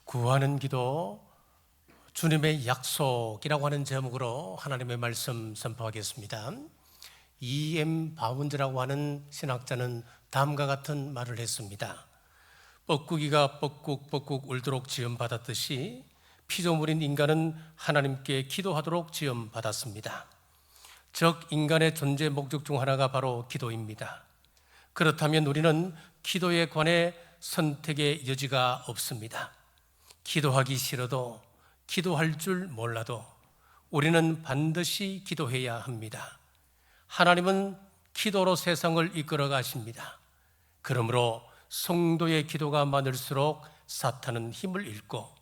구하는 기도, 주님의 약속이라고 하는 제목으로 하나님의 말씀 선포하겠습니다. E.M. 바운즈라고 하는 신학자는 다음과 같은 말을 했습니다. 뻐꾸기가 뻐꾹뻐꾹 울도록 지음받았듯이 피조물인 인간은 하나님께 기도하도록 지음받았습니다. 즉 인간의 존재 목적 중 하나가 바로 기도입니다. 그렇다면 우리는 기도에 관해 선택의 여지가 없습니다. 기도하기 싫어도, 기도할 줄 몰라도 우리는 반드시 기도해야 합니다. 하나님은 기도로 세상을 이끌어 가십니다. 그러므로 성도의 기도가 많을수록 사탄은 힘을 잃고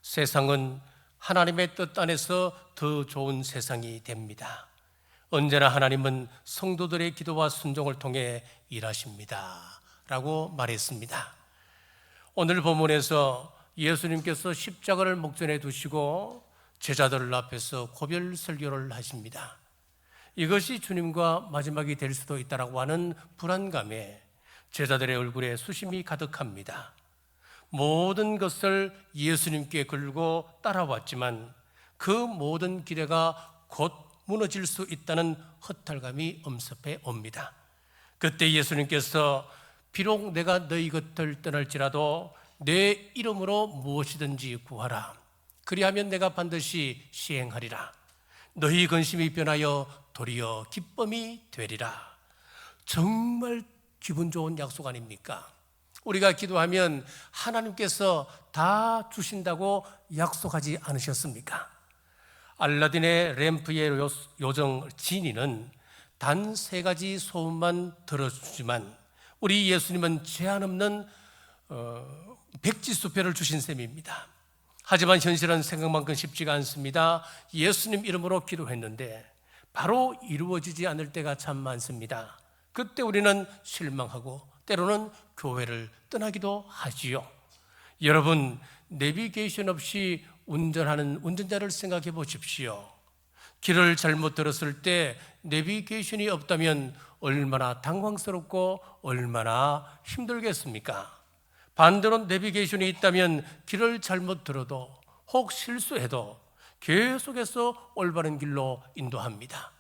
세상은 하나님의 뜻 안에서 더 좋은 세상이 됩니다. 언제나 하나님은 성도들의 기도와 순종을 통해 일하십니다 라고 말했습니다. 오늘 본문에서 예수님께서 십자가를 목전에 두시고 제자들 앞에서 고별 설교를 하십니다. 이것이 주님과 마지막이 될 수도 있다라고 하는 불안감에 제자들의 얼굴에 수심이 가득합니다. 모든 것을 예수님께 걸고 따라왔지만 그 모든 기대가 곧 무너질 수 있다는 허탈감이 엄습해 옵니다. 그때 예수님께서 비록 내가 너희 곁을 떠날지라도 내 이름으로 무엇이든지 구하라. 그리하면 내가 반드시 시행하리라. 너희 근심이 변하여 도리어 기쁨이 되리라. 정말 기분 좋은 약속 아닙니까? 우리가 기도하면 하나님께서 다 주신다고 약속하지 않으셨습니까? 알라딘의 램프의 요정 지니는 단 3가지 소원만 들어주지만 우리 예수님은 제한 없는 백지수표를 주신 셈입니다. 하지만 현실은 생각만큼 쉽지가 않습니다. 예수님 이름으로 기도했는데 바로 이루어지지 않을 때가 참 많습니다. 그때 우리는 실망하고 때로는 교회를 떠나기도 하지요. 여러분, 내비게이션 없이 운전하는 운전자를 생각해 보십시오. 길을 잘못 들었을 때 내비게이션이 없다면 얼마나 당황스럽고 얼마나 힘들겠습니까? 반대로 내비게이션이 있다면 길을 잘못 들어도 혹 실수해도 계속해서 올바른 길로 인도합니다.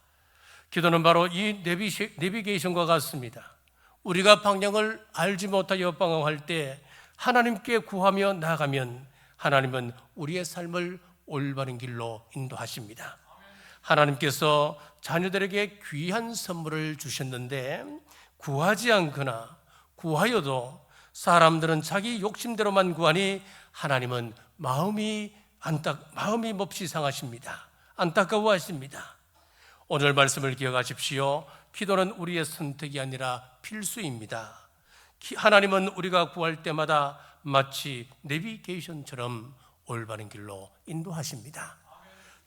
기도는 바로 이 내비게이션과 같습니다. 우리가 방향을 알지 못하여 역방황할 때 하나님께 구하며 나아가면 하나님은 우리의 삶을 올바른 길로 인도하십니다. 하나님께서 자녀들에게 귀한 선물을 주셨는데 구하지 않거나 구하여도 사람들은 자기 욕심대로만 구하니 하나님은 마음이 몹시 상하십니다. 안타까워하십니다. 오늘 말씀을 기억하십시오. 기도는 우리의 선택이 아니라 필수입니다. 하나님은 우리가 구할 때마다 마치 내비게이션처럼 올바른 길로 인도하십니다.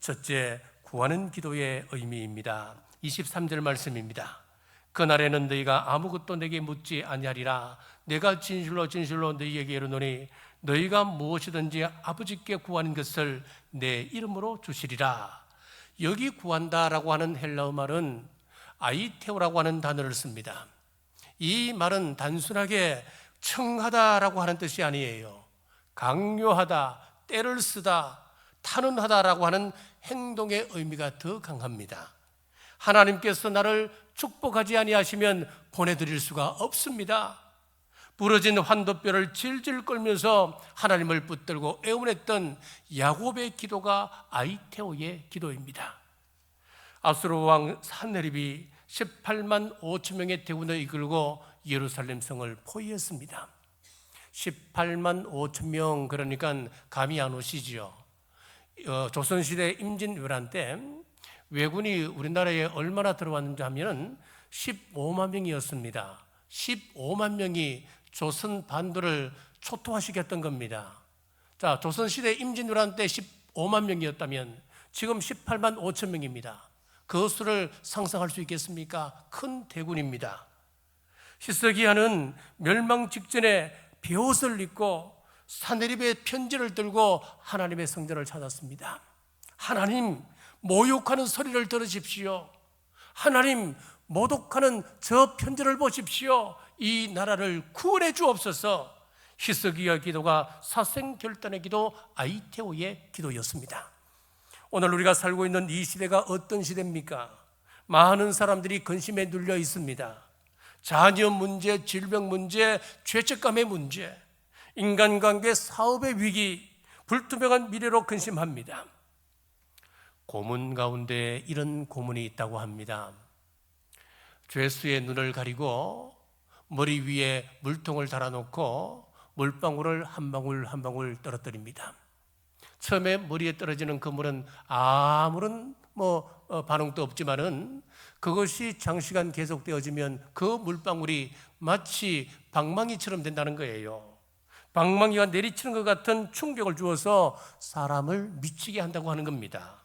첫째, 구하는 기도의 의미입니다. 23절 말씀입니다. 그날에는 너희가 아무것도 내게 묻지 아니하리라. 내가 진실로 진실로 너희에게 이르노니 너희가 무엇이든지 아버지께 구하는 것을 내 이름으로 주시리라. 여기 구한다라고 하는 헬라어 말은 아이테오라고 하는 단어를 씁니다. 이 말은 단순하게 청하다라고 하는 뜻이 아니에요. 강요하다, 때를 쓰다, 탄원하다라고 하는 행동의 의미가 더 강합니다. 하나님께서 나를 축복하지 아니하시면 보내드릴 수가 없습니다. 부러진 환도뼈를 질질 끌면서 하나님을 붙들고 애원했던 야곱의 기도가 아이테오의 기도입니다. 아수르 왕 산헤립이 18만 5천 명의 대군을 이끌고 예루살렘 성을 포위했습니다. 18만 5천 명, 그러니까 감이 안 오시죠. 조선시대 임진왜란 때 왜군이 우리나라에 얼마나 들어왔는지 하면 15만 명이었습니다. 15만 명이 조선 반도를 초토화시켰던 겁니다. 자, 조선시대 임진왜란 때 15만 명이었다면 지금 18만 5천 명입니다. 그 수를 상상할 수 있겠습니까? 큰 대군입니다. 히스기야는 멸망 직전에 베옷을 입고 산헤립의 편지를 들고 하나님의 성전을 찾았습니다. 하나님, 모욕하는 소리를 들으십시오. 하나님, 모독하는 저 편지를 보십시오. 이 나라를 구원해 주옵소서. 히스기야 기도가 사생결단의 기도, 아이테오의 기도였습니다. 오늘 우리가 살고 있는 이 시대가 어떤 시대입니까? 많은 사람들이 근심에 눌려 있습니다. 자녀 문제, 질병 문제, 죄책감의 문제, 인간관계, 사업의 위기, 불투명한 미래로 근심합니다. 고문 가운데 이런 고문이 있다고 합니다. 죄수의 눈을 가리고 머리 위에 물통을 달아놓고 물방울을 한 방울 한 방울 떨어뜨립니다. 처음에 머리에 떨어지는 그 물은 아무런 반응도 없지만은 그것이 장시간 계속되어지면 그 물방울이 마치 방망이처럼 된다는 거예요. 방망이가 내리치는 것 같은 충격을 주어서 사람을 미치게 한다고 하는 겁니다.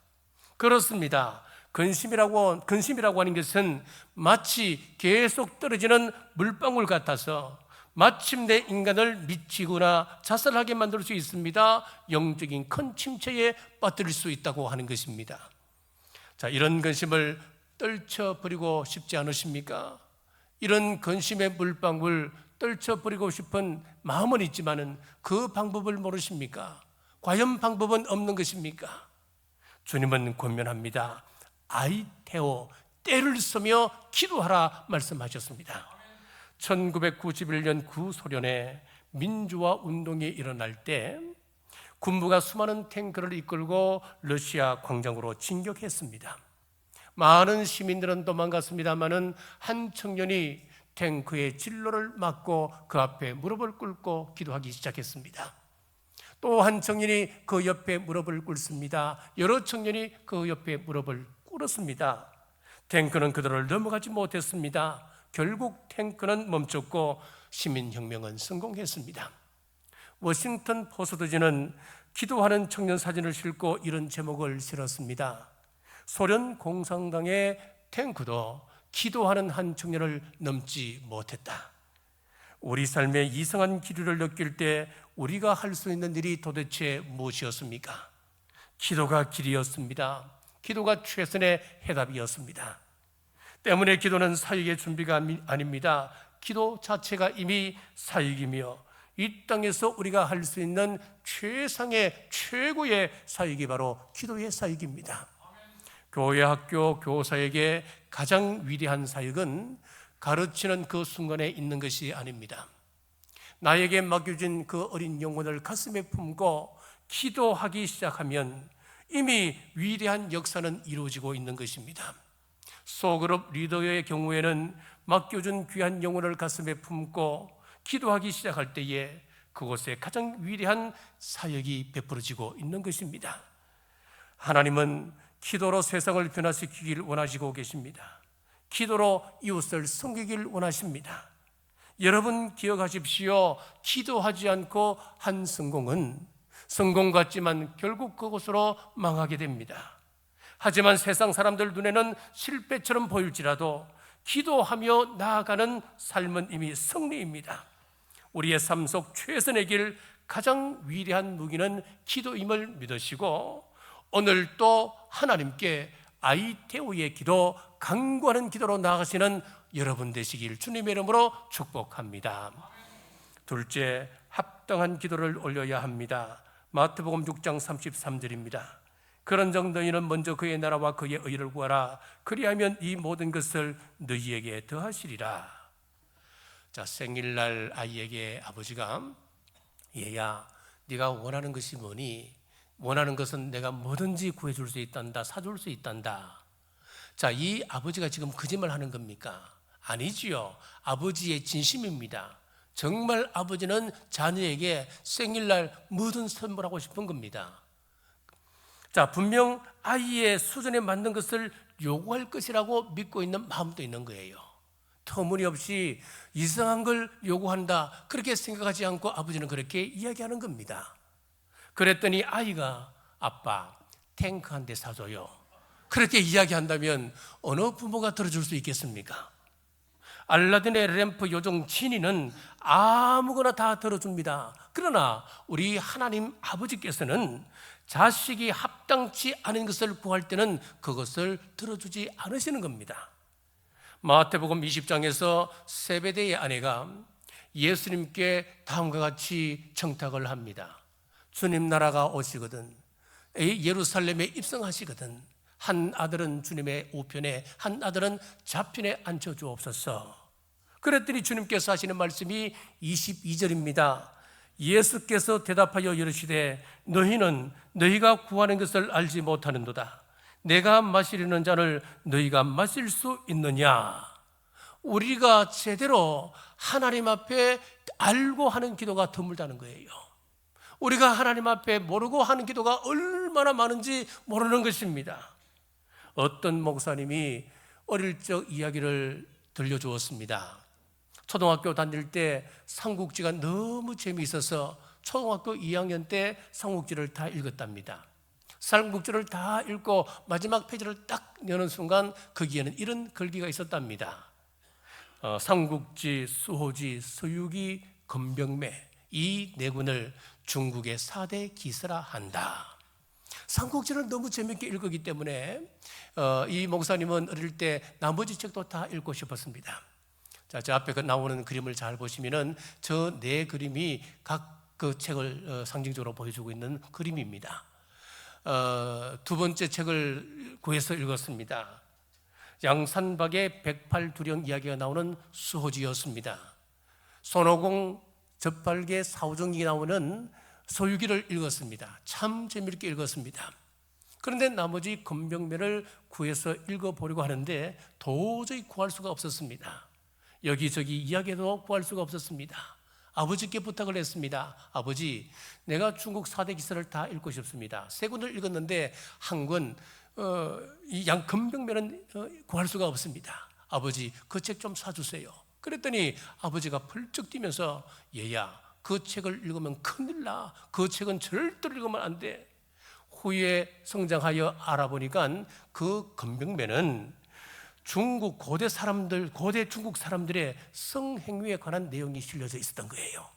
그렇습니다. 근심이라고 하는 것은 마치 계속 떨어지는 물방울 같아서 마침내 인간을 미치거나 자살하게 만들 수 있습니다. 영적인 큰 침체에 빠뜨릴 수 있다고 하는 것입니다. 자, 이런 근심을 떨쳐버리고 싶지 않으십니까? 이런 근심의 물방울 떨쳐버리고 싶은 마음은 있지만은 그 방법을 모르십니까? 과연 방법은 없는 것입니까? 주님은 권면합니다. 아이테오, 때를 쓰며 기도하라 말씀하셨습니다. 1991년 구소련에 민주화 운동이 일어날 때 군부가 수많은 탱크를 이끌고 러시아 광장으로 진격했습니다. 많은 시민들은 도망갔습니다마는 한 청년이 탱크의 진로를 막고 그 앞에 무릎을 꿇고 기도하기 시작했습니다. 또 한 청년이 그 옆에 무릎을 꿇습니다. 여러 청년이 그 옆에 무릎을 꿇었습니다. 탱크는 그들을 넘어가지 못했습니다. 결국 탱크는 멈췄고 시민혁명은 성공했습니다. 워싱턴 포스트지는 기도하는 청년 사진을 싣고 이런 제목을 실었습니다. 소련 공산당의 탱크도 기도하는 한 청년을 넘지 못했다. 우리 삶에 이상한 기류를 느낄 때 우리가 할 수 있는 일이 도대체 무엇이었습니까? 기도가 길이었습니다. 기도가 최선의 해답이었습니다. 때문에 기도는 사역의 준비가 아닙니다. 기도 자체가 이미 사역이며 이 땅에서 우리가 할 수 있는 최상의 최고의 사역이 바로 기도의 사역입니다. 교회, 학교, 교사에게 가장 위대한 사역은 가르치는 그 순간에 있는 것이 아닙니다. 나에게 맡겨진 그 어린 영혼을 가슴에 품고 기도하기 시작하면 이미 위대한 역사는 이루어지고 있는 것입니다. 소그룹 리더의 경우에는 맡겨준 귀한 영혼을 가슴에 품고 기도하기 시작할 때에 그곳에 가장 위대한 사역이 베풀어지고 있는 것입니다. 하나님은 기도로 세상을 변화시키길 원하시고 계십니다. 기도로 이웃을 섬기길 원하십니다. 여러분 기억하십시오. 기도하지 않고 한 성공은 성공 같지만 결국 그곳으로 망하게 됩니다. 하지만 세상 사람들 눈에는 실패처럼 보일지라도 기도하며 나아가는 삶은 이미 승리입니다. 우리의 삶 속 최선의 길, 가장 위대한 무기는 기도임을 믿으시고 오늘 또 하나님께 아이테오의 기도, 간구하는 기도로 나아가시는 여러분 되시길 주님의 이름으로 축복합니다. 둘째, 합당한 기도를 올려야 합니다. 마태복음 6장 33절입니다. 그런즉 너희는 먼저 그의 나라와 그의 의를 구하라. 그리하면 이 모든 것을 너희에게 더하시리라. 자, 생일날 아이에게 아버지가 얘야, 네가 원하는 것이 뭐니? 원하는 것은 내가 뭐든지 구해줄 수 있단다, 사줄 수 있단다. 자, 이 아버지가 지금 거짓말 하는 겁니까? 아니지요. 아버지의 진심입니다. 정말 아버지는 자녀에게 생일날 뭐든 선물하고 싶은 겁니다. 자, 분명 아이의 수준에 맞는 것을 요구할 것이라고 믿고 있는 마음도 있는 거예요. 터무니없이 이상한 걸 요구한다, 그렇게 생각하지 않고 아버지는 그렇게 이야기하는 겁니다. 그랬더니 아이가 아빠, 탱크 한 대 사줘요, 그렇게 이야기한다면 어느 부모가 들어줄 수 있겠습니까? 알라딘의 램프 요정 지니는 아무거나 다 들어줍니다. 그러나 우리 하나님 아버지께서는 자식이 합당치 않은 것을 구할 때는 그것을 들어주지 않으시는 겁니다. 마태복음 20장에서 세베대의 아내가 예수님께 다음과 같이 청탁을 합니다. 주님 나라가 오시거든, 예루살렘에 입성하시거든, 한 아들은 주님의 우편에, 한 아들은 좌편에 앉혀주옵소서. 그랬더니 주님께서 하시는 말씀이 22절입니다. 예수께서 대답하여 이르시되 너희는 너희가 구하는 것을 알지 못하는도다. 내가 마시려는 잔을 너희가 마실 수 있느냐? 우리가 제대로 하나님 앞에 알고 하는 기도가 드물다는 거예요. 우리가 하나님 앞에 모르고 하는 기도가 얼마나 많은지 모르는 것입니다. 어떤 목사님이 어릴 적 이야기를 들려주었습니다. 초등학교 다닐 때 삼국지가 너무 재미있어서 초등학교 2학년 때 삼국지를 다 읽었답니다. 삼국지를 다 읽고 마지막 페이지를 딱 여는 순간 거기에는 이런 글귀가 있었답니다. 삼국지, 수호지, 서유기, 건병매 이 네 군을 중국의 4대 기사라 한다. 삼국지를 너무 재밌게 읽었기 때문에 이 목사님은 어릴 때 나머지 책도 다 읽고 싶었습니다. 자, 저 앞에 나오는 그림을 잘 보시면은 저 네 그림이 각 그 책을 상징적으로 보여주고 있는 그림입니다. 두 번째 책을 구해서 읽었습니다. 양산박의 108두령 이야기가 나오는 수호지였습니다. 손오공 젖발개 사오정이 나오는 서유기를 읽었습니다. 참 재미있게 읽었습니다. 그런데 나머지 건병매를 구해서 읽어보려고 하는데 도저히 구할 수가 없었습니다. 여기저기 이야기도 구할 수가 없었습니다. 아버지께 부탁을 했습니다. 아버지, 내가 중국 4대 기사를 다 읽고 싶습니다. 3권을 읽었는데 한 권, 이 양건병매는 구할 수가 없습니다. 아버지, 그 책 좀 사주세요. 그랬더니 아버지가 펄쩍 뛰면서 얘야, 그 책을 읽으면 큰일 나. 그 책은 절대로 읽으면 안 돼. 후에 성장하여 알아보니까 그 건병매는 중국 고대 중국 사람들의 성행위에 관한 내용이 실려져 있었던 거예요.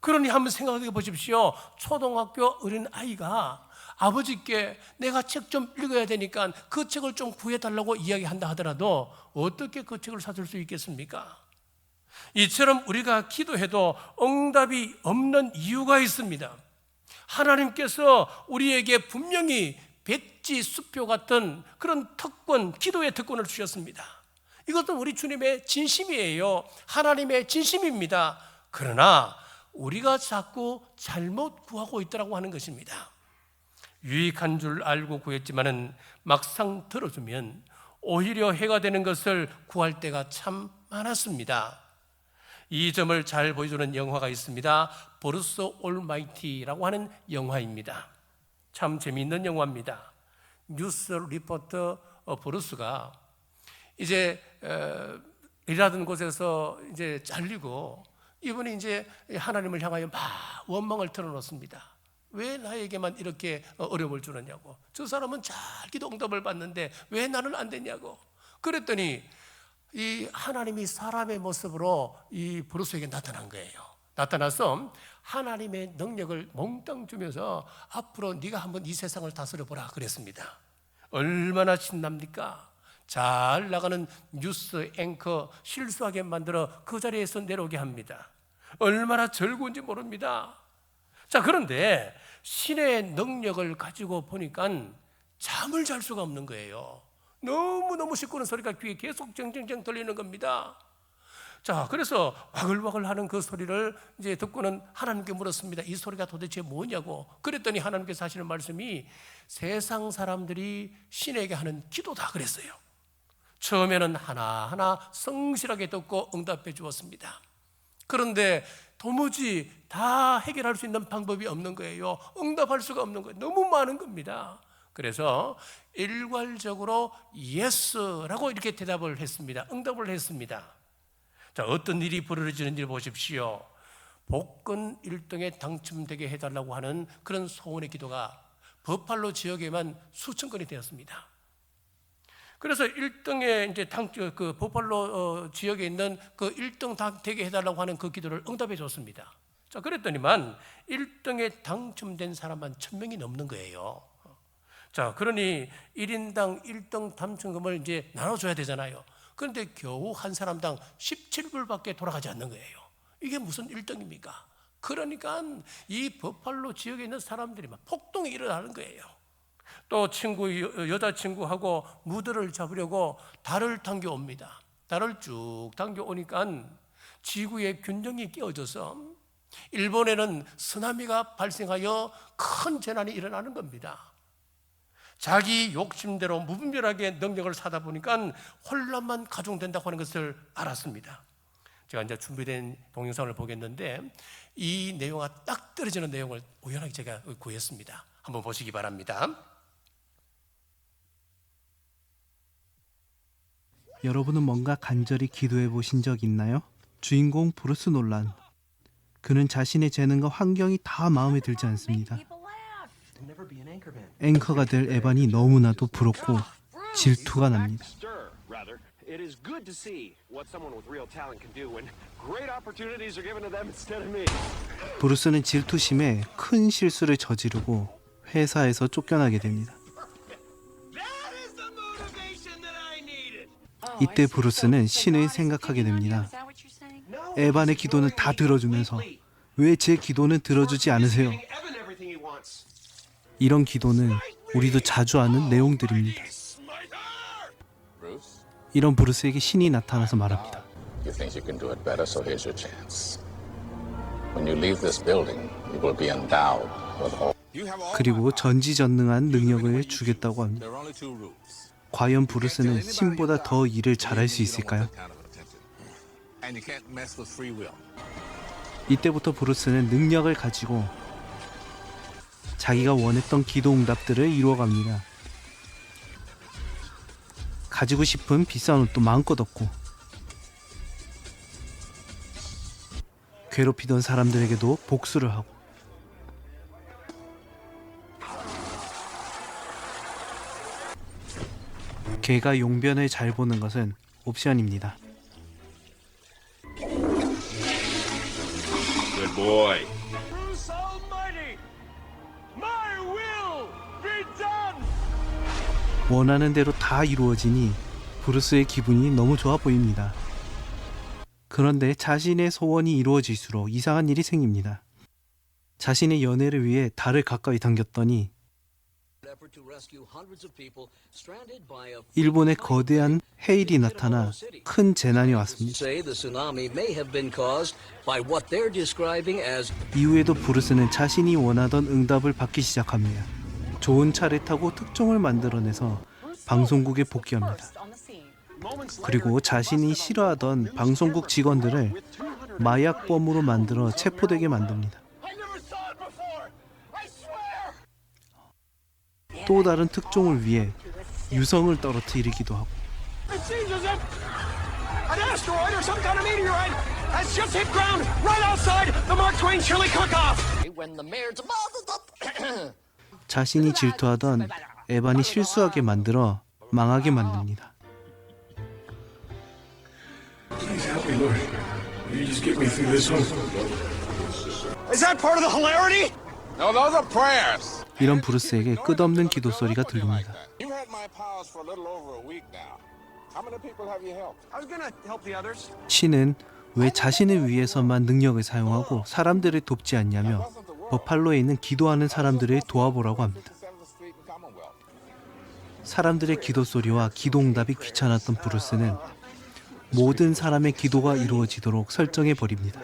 그러니 한번 생각해 보십시오. 초등학교 어린 아이가 아버지께 내가 책 좀 읽어야 되니까 그 책을 좀 구해달라고 이야기한다 하더라도 어떻게 그 책을 사줄 수 있겠습니까? 이처럼 우리가 기도해도 응답이 없는 이유가 있습니다. 하나님께서 우리에게 분명히 백지 수표 같은 그런 특권, 기도의 특권을 주셨습니다. 이것도 우리 주님의 진심이에요. 하나님의 진심입니다. 그러나 우리가 자꾸 잘못 구하고 있다고 하는 것입니다. 유익한 줄 알고 구했지만은 막상 들어주면 오히려 해가 되는 것을 구할 때가 참 많았습니다. 이 점을 잘 보여주는 영화가 있습니다. 브루스 올마이티라고 하는 영화입니다. 참 재미있는 영화입니다. 뉴스 리포터 브루스가 이제 일하던 곳에서 이제 잘리고 이분이 이제 하나님을 향하여 막 원망을 털어놓습니다. 왜 나에게만 이렇게 어려움을 주느냐고. 저 사람은 잘 기도 응답을 받는데 왜 나는 안 되냐고. 그랬더니 이 하나님이 사람의 모습으로 이 브루스에게 나타난 거예요. 나타나서 하나님의 능력을 몽땅 주면서 앞으로 네가 한번 이 세상을 다스려 보라 그랬습니다. 얼마나 신납니까? 잘 나가는 뉴스 앵커 실수하게 만들어 그 자리에서 내려오게 합니다. 얼마나 즐거운지 모릅니다. 자, 그런데 신의 능력을 가지고 보니까 잠을 잘 수가 없는 거예요. 너무너무 시끄러운 소리가 귀에 계속 쟁쟁쟁 들리는 겁니다. 자, 그래서 와글와글 하는 그 소리를 이제 듣고는 하나님께 물었습니다. 이 소리가 도대체 뭐냐고. 그랬더니 하나님께서 하시는 말씀이 세상 사람들이 신에게 하는 기도다 그랬어요. 처음에는 하나하나 성실하게 듣고 응답해 주었습니다. 그런데 도무지 다 해결할 수 있는 방법이 없는 거예요. 응답할 수가 없는 거예요. 너무 많은 겁니다. 그래서 일괄적으로 예스라고 이렇게 대답을 했습니다. 응답을 했습니다. 자, 어떤 일이 벌어지는지 보십시오. 복권 1등에 당첨되게 해달라고 하는 그런 소원의 기도가 버팔로 지역에만 수천 건이 되었습니다. 그래서 1등에 이제 그 버팔로 지역에 있는 그 1등 되게 해달라고 하는 그 기도를 응답해 줬습니다. 자, 그랬더니만 1등에 당첨된 사람만 1000명이 넘는 거예요. 자, 그러니 1인당 1등 당첨금을 이제 나눠줘야 되잖아요. 그런데 겨우 한 사람당 17불밖에 돌아가지 않는 거예요. 이게 무슨 일등입니까? 그러니까 이 버팔로 지역에 있는 사람들이 막 폭동이 일어나는 거예요. 또 여자친구하고 무드를 잡으려고 달을 당겨옵니다. 달을 쭉 당겨오니까 지구의 균형이 깨어져서 일본에는 쓰나미가 발생하여 큰 재난이 일어나는 겁니다. 자기 욕심대로 무분별하게 능력을 사다 보니까 혼란만 가중된다고 하는 것을 알았습니다. 제가 이제 준비된 동영상을 보겠는데 이 내용과 딱 떨어지는 내용을 우연하게 제가 구했습니다. 한번 보시기 바랍니다. 여러분은 뭔가 간절히 기도해 보신 적 있나요? 주인공 브루스 놀란. 그는 자신의 재능과 환경이 다 마음에 들지 않습니다. 앵커가 될 에반이 너무나도 부럽고 질투가 납니다. 브루스는 질투심에 큰 실수를 저지르고 회사에서 쫓겨나게 됩니다. 이때 브루스는 신을 생각하게 됩니다. 에반의 기도는 다 들어주면서 왜 제 기도는 들어주지 않으세요? 이런 기도는 우리도 자주 하는 내용들입니다. 이런 브루스에게 신이 나타나서 말합니다. You think you can do it better, so here's your chance. When you leave this building, you will be endowed with all. 그리고 전지전능한 능력을 주겠다고 합니다. 과연 브루스는 신보다 더 일을 잘할 수 있을까요? 이때부터 브루스는 능력을 가지고 자기가 원했던 기도응답들을 이루어갑니다. 가지고 싶은 비싼 옷도 마음껏 얻고 괴롭히던 사람들에게도 복수를 하고 개가 용변을 잘 보는 것은 옵션입니다. Good boy. Bruce Almighty, my will be done. 원하는 대로 다 이루어지니 브루스의 기분이 너무 좋아 보입니다. 그런데 자신의 소원이 이루어질수록 이상한 일이 생깁니다. 자신의 연애를 위해 달을 가까이 당겼더니 일본에 거대한 해일이 나타나 큰 재난이 왔습니다. 이후에도 브루스는 자신이 원하던 응답을 받기 시작합니다. 좋은 차를 타고 특종을 만들어내서 방송국에 복귀합니다. 그리고 자신이 싫어하던 방송국 직원들을 마약범으로 만들어 체포되게 만듭니다. 또 다른 특종을 위해 유성을 떨어뜨리기도 하고 자신이 질투하던 에반이 실수하게 만들어 망하게 만듭니다. Is that part of the hilarity? No, those are prayers. 이런 브루스에게 끝없는 기도 소리가 들립니다. You've had my powers for a little over a week now. How many people have you helped? I was gonna help the others. 신은 왜 자신을 위해서만 능력을 사용하고 사람들을 돕지 않냐며 버팔로에 있는 기도하는 사람들을 도와보라고 합니다. 사람들의 기도 소리와 기도응답이 귀찮았던 브루스는 모든 사람의 기도가 이루어지도록 설정해 버립니다.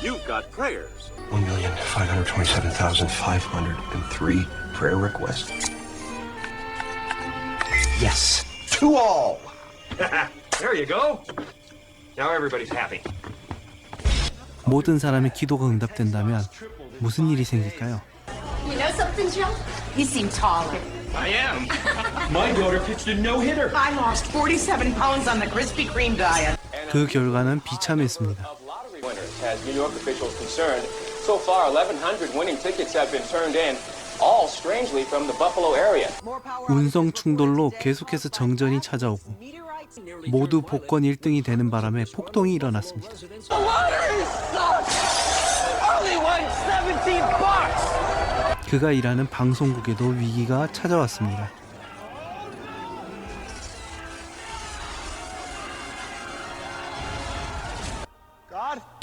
You've got prayers. 1,527,503 prayer requests. Yes, to all. There you go. Now everybody's happy. 모든 사람의 기도가 응답된다면 무슨 일이 생길까요? You know something, Joe? You seem taller. I am. My daughter pitched a no-hitter. I lost 47 pounds on the Krispy Kreme diet. 그 결과는 비참했습니다. As New York officials concerned, so far 1,100 winning tickets have been turned in, all strangely from the Buffalo area. 운송 충돌로 계속해서 정전이 찾아오고 모두 복권 1등이 되는 바람에 폭동이 일어났습니다. The lottery sucks. Only won $17. 그가 일하는 방송국에도 위기가 찾아왔습니다.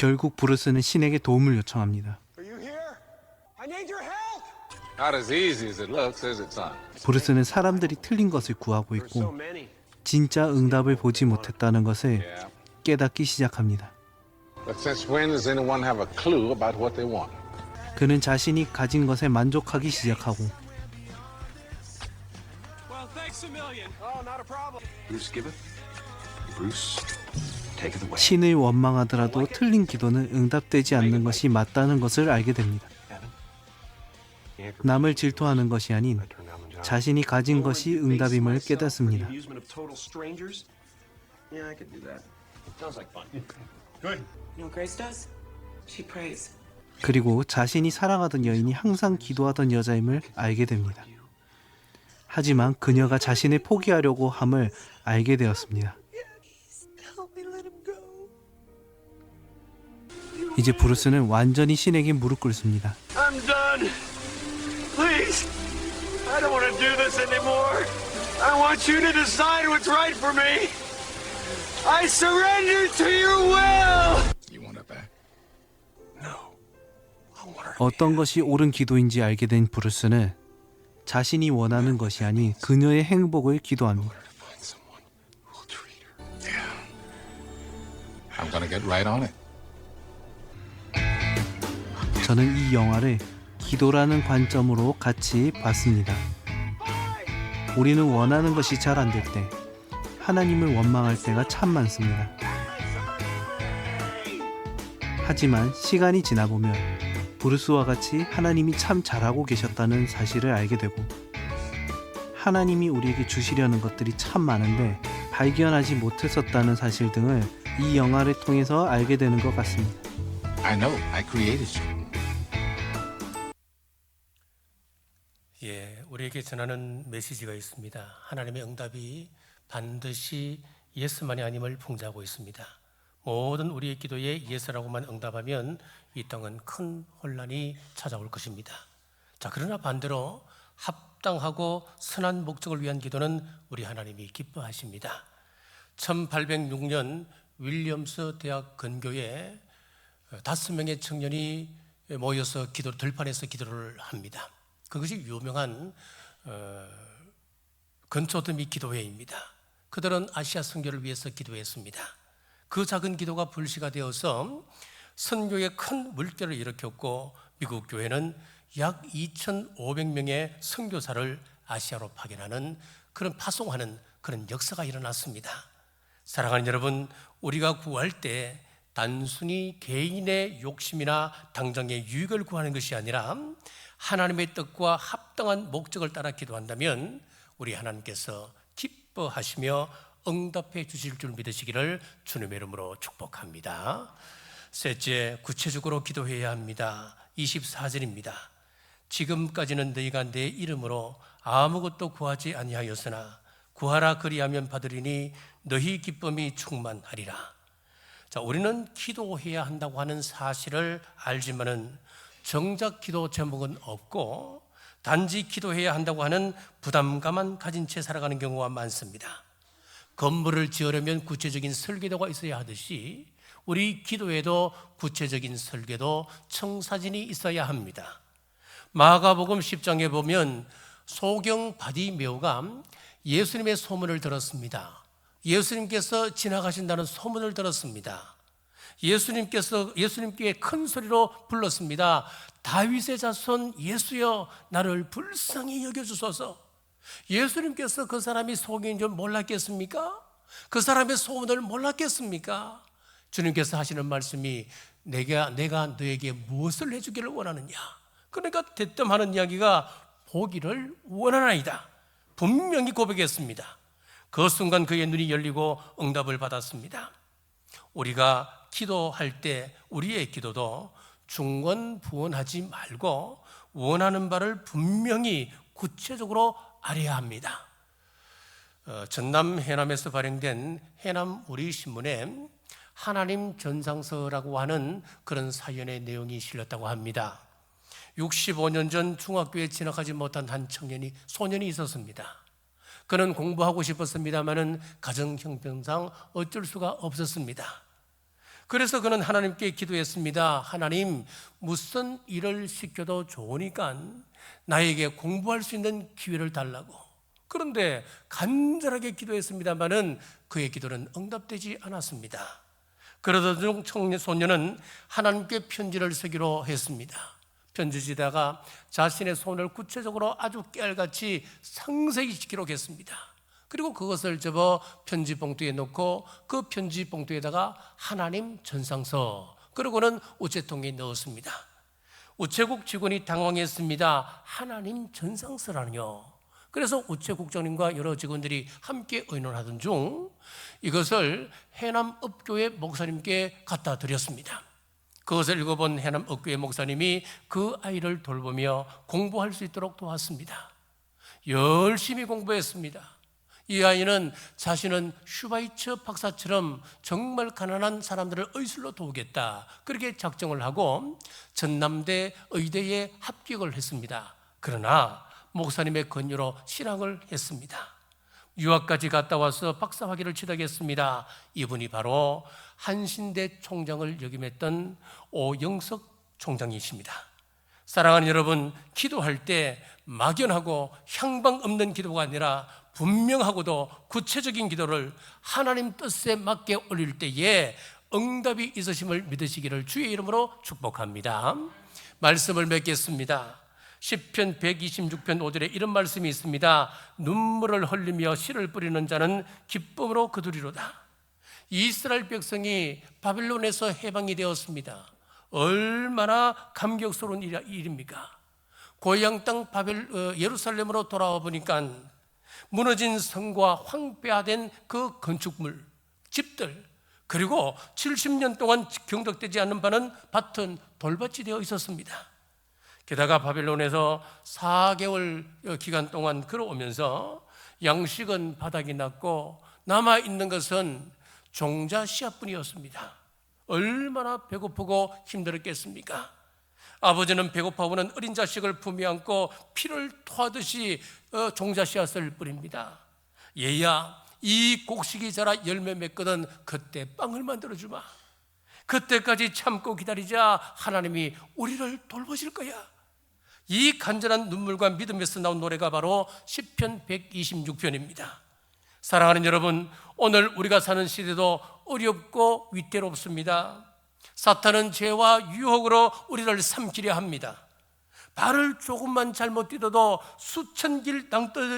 결국 브루스는 신에게 도움을 요청합니다. Are you here? I need your help. Not as easy as it looks, is it, son? 브루스는 사람들이 틀린 것을 구하고 There's so 있고 many. 진짜 응답을 보지 못했다는 것을 Yeah. 깨닫기 시작합니다. But since when does anyone have a clue about what they want? 그는 자신이 가진 것에 만족하기 시작하고 Well, thanks a million. Oh, not a problem. Bruce giveth, Bruce taketh away. 신을 원망하더라도 틀린 기도는 응답되지 않는 것이 맞다는 것을 알게 됩니다. 남을 질투하는 것이 아닌 자신이 가진 것이 응답임을 깨닫습니다. Amusement of total strangers? Yeah, I could do that. Sounds like fun. Good. You know what Grace does? She prays. 그리고 자신이 사랑하던 여인이 항상 기도하던 여자임을 알게 됩니다. 하지만 그녀가 자신을 포기하려고 함을 알게 되었습니다. 이제 브루스는 완전히 신에게 무릎 꿇습니다. I'm done. Please. I don't want to do this anymore. I want you to decide what's right for me. I surrender to your will. You want it back? No. I want her. 어떤 것이 옳은 기도인지 알게 된 브루스는 자신이 원하는 것이 아닌 그녀의 행복을 기도합니다. Find someone who'll treat her. Yeah. I'm gonna get right on it. 저는 이 영화를 기도라는 관점으로 같이 봤습니다. 우리는 원하는 것이 잘 안 될 때 하나님을 원망할 때가 참 많습니다. 하지만 시간이 지나보면 브루스와 같이 하나님이 참 잘하고 계셨다는 사실을 알게 되고 하나님이 우리에게 주시려는 것들이 참 많은데 발견하지 못했었다는 사실 등을 이 영화를 통해서 알게 되는 것 같습니다. I know. I created you. 예, 우리에게 전하는 메시지가 있습니다. 하나님의 응답이 반드시 예스만이 아님을 풍자하고 있습니다. 모든 우리의 기도에 예스라고만 응답하면 이 땅은 큰 혼란이 찾아올 것입니다. 자, 그러나 반대로 합당하고 선한 목적을 위한 기도는 우리 하나님이 기뻐하십니다. 1806년 윌리엄스 대학 근교에 5명의 청년이 모여서 들판에서 기도를 합니다. 그것이 유명한 근초더미 기도회입니다. 그들은 아시아 선교를 위해서 기도했습니다. 그 작은 기도가 불씨가 되어서 선교에 큰 물결을 일으켰고 미국 교회는 약 2,500명의 선교사를 아시아로 파견하는 그런 파송하는 그런 역사가 일어났습니다. 사랑하는 여러분, 우리가 구할 때 단순히 개인의 욕심이나 당장의 유익을 구하는 것이 아니라 하나님의 뜻과 합당한 목적을 따라 기도한다면 우리 하나님께서 기뻐하시며 응답해 주실 줄 믿으시기를 주님의 이름으로 축복합니다. 셋째, 구체적으로 기도해야 합니다. 24절입니다. 지금까지는 너희가 내 이름으로 아무것도 구하지 아니하였으나 구하라 그리하면 받으리니 너희 기쁨이 충만하리라. 자, 우리는 기도해야 한다고 하는 사실을 알지만은 정작 기도 제목은 없고 단지 기도해야 한다고 하는 부담감만 가진 채 살아가는 경우가 많습니다. 건물을 지으려면 구체적인 설계도가 있어야 하듯이 우리 기도에도 구체적인 설계도 청사진이 있어야 합니다. 마가복음 10장에 보면 소경 바디메오가 예수님의 소문을 들었습니다. 예수님께서 지나가신다는 소문을 들었습니다. 예수님께 큰 소리로 불렀습니다. 다윗의 자손 예수여, 나를 불쌍히 여겨주소서. 예수님께서 그 사람이 소경인 줄 몰랐겠습니까? 그 사람의 소문을 몰랐겠습니까? 주님께서 하시는 말씀이 내가 너에게 무엇을 해주기를 원하느냐? 그러니까 대뜸하는 이야기가 보기를 원하나이다. 분명히 고백했습니다. 그 순간 그의 눈이 열리고 응답을 받았습니다. 우리가 기도할 때 우리의 기도도 중언부언하지 말고 원하는 바를 분명히 구체적으로 알아야 합니다. 전남 해남에서 발행된 해남 우리신문에 하나님 전상서라고 하는 그런 사연의 내용이 실렸다고 합니다. 65년 전 중학교에 진학하지 못한 한 소년이 있었습니다. 그는 공부하고 싶었습니다마는 가정 형편상 어쩔 수가 없었습니다. 그래서 그는 하나님께 기도했습니다. 하나님, 무슨 일을 시켜도 좋으니까 나에게 공부할 수 있는 기회를 달라고. 그런데 간절하게 기도했습니다마는 그의 기도는 응답되지 않았습니다. 그러던 중 소년은 하나님께 편지를 쓰기로 했습니다. 편지지다가 자신의 소원을 구체적으로 아주 깨알같이 상세히 기록했습니다. 그리고 그것을 접어 편지 봉투에 넣고 그 편지 봉투에다가 하나님 전상서, 그리고는 우체통에 넣었습니다. 우체국 직원이 당황했습니다. 하나님 전상서라뇨. 그래서 우체국장님과 여러 직원들이 함께 의논하던 중 이것을 해남읍교회 목사님께 갖다 드렸습니다. 그것을 읽어본 해남읍교회 목사님이 그 아이를 돌보며 공부할 수 있도록 도왔습니다. 열심히 공부했습니다. 이 아이는 자신은 슈바이처 박사처럼 정말 가난한 사람들을 의술로 도우겠다, 그렇게 작정을 하고 전남대 의대에 합격을 했습니다. 그러나 목사님의 권유로 신학을 했습니다. 유학까지 갔다 와서 박사학위를 취득했습니다. 이분이 바로 한신대 총장을 역임했던 오영석 총장이십니다. 사랑하는 여러분, 기도할 때 막연하고 향방 없는 기도가 아니라 분명하고도 구체적인 기도를 하나님 뜻에 맞게 올릴 때에 응답이 있으심을 믿으시기를 주의 이름으로 축복합니다. 말씀을 맺겠습니다. 시편 126편 5절에 이런 말씀이 있습니다. 눈물을 흘리며 씨를 뿌리는 자는 기쁨으로 거두리로다. 이스라엘 백성이 바벨론에서 해방이 되었습니다. 얼마나 감격스러운 일입니까? 고향 땅 예루살렘으로 돌아와 보니까 무너진 성과 황폐화된 그 건축물, 집들, 그리고 70년 동안 경작되지 않는 밭은 돌밭이 되어 있었습니다. 게다가 바벨론에서 4개월 기간 동안 걸어오면서 양식은 바닥이 났고 남아있는 것은 종자 씨앗뿐이었습니다. 얼마나 배고프고 힘들었겠습니까? 아버지는 배고파오는 어린 자식을 품에 안고 피를 토하듯이 종자 씨앗을 뿌립니다. 얘야, 이 곡식이 자라 열매 맺거든 그때 빵을 만들어주마. 그때까지 참고 기다리자 하나님이 우리를 돌보실 거야. 이 간절한 눈물과 믿음에서 나온 노래가 바로 시편 126편입니다. 사랑하는 여러분, 오늘 우리가 사는 시대도 어렵고 위태롭습니다. 사탄은 죄와 유혹으로 우리를 삼키려 합니다. 발을 조금만 잘못 디뎌도 수천 길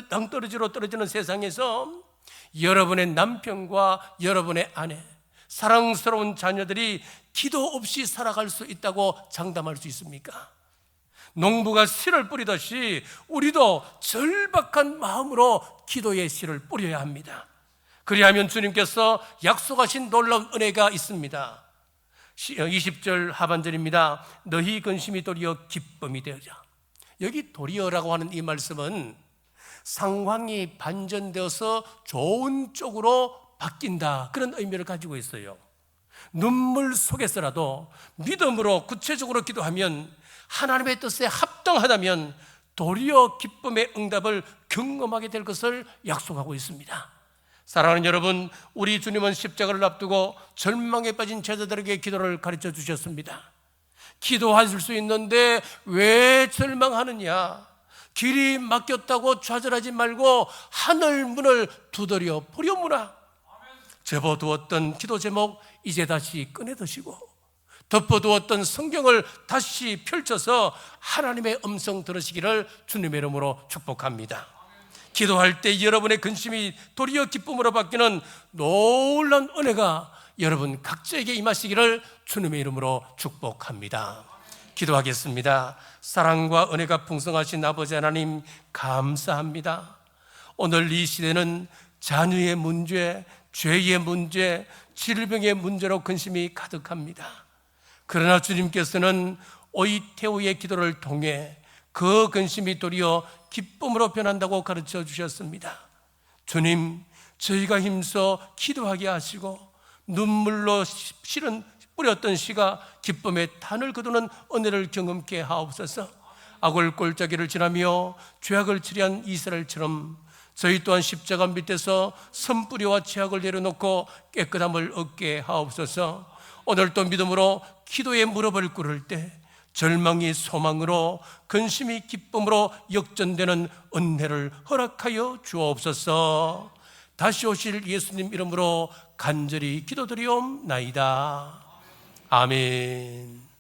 낭떠러지로 떨어지는 세상에서 여러분의 남편과 여러분의 아내, 사랑스러운 자녀들이 기도 없이 살아갈 수 있다고 장담할 수 있습니까? 농부가 씨를 뿌리듯이 우리도 절박한 마음으로 기도의 씨를 뿌려야 합니다. 그리하면 주님께서 약속하신 놀라운 은혜가 있습니다. 20절 하반절입니다. 너희 근심이 도리어 기쁨이 되어자. 여기 도리어라고 하는 이 말씀은 상황이 반전되어서 좋은 쪽으로 바뀐다, 그런 의미를 가지고 있어요. 눈물 속에서라도 믿음으로 구체적으로 기도하면, 하나님의 뜻에 합당하다면 도리어 기쁨의 응답을 경험하게 될 것을 약속하고 있습니다. 사랑하는 여러분, 우리 주님은 십자가를 앞두고 절망에 빠진 제자들에게 기도를 가르쳐 주셨습니다. 기도하실 수 있는데 왜 절망하느냐? 길이 막혔다고 좌절하지 말고 하늘 문을 두드려 보려무나. 접어두었던 기도 제목 이제 다시 꺼내드시고, 덮어두었던 성경을 다시 펼쳐서 하나님의 음성 들으시기를 주님의 이름으로 축복합니다. 기도할 때 여러분의 근심이 도리어 기쁨으로 바뀌는 놀라운 은혜가 여러분 각자에게 임하시기를 주님의 이름으로 축복합니다. 기도하겠습니다. 사랑과 은혜가 풍성하신 아버지 하나님, 감사합니다. 오늘 이 시대는 자녀의 문제, 죄의 문제, 질병의 문제로 근심이 가득합니다. 그러나 주님께서는 오이테오의 기도를 통해 그 근심이 도리어 기쁨으로 변한다고 가르쳐 주셨습니다. 주님, 저희가 힘써 기도하게 하시고 눈물로 뿌렸던 씨가 기쁨의 탄을 거두는 은혜를 경험케 하옵소서. 악을 골짜기를 지나며 죄악을 치리한 이스라엘처럼 저희 또한 십자가 밑에서 선뿌리와 죄악을 내려놓고 깨끗함을 얻게 하옵소서. 오늘도 믿음으로 기도의 무릎을 꿇을 때 절망이 소망으로, 근심이 기쁨으로 역전되는 은혜를 허락하여 주옵소서. 다시 오실 예수님 이름으로 간절히 기도드리옵나이다. 아멘.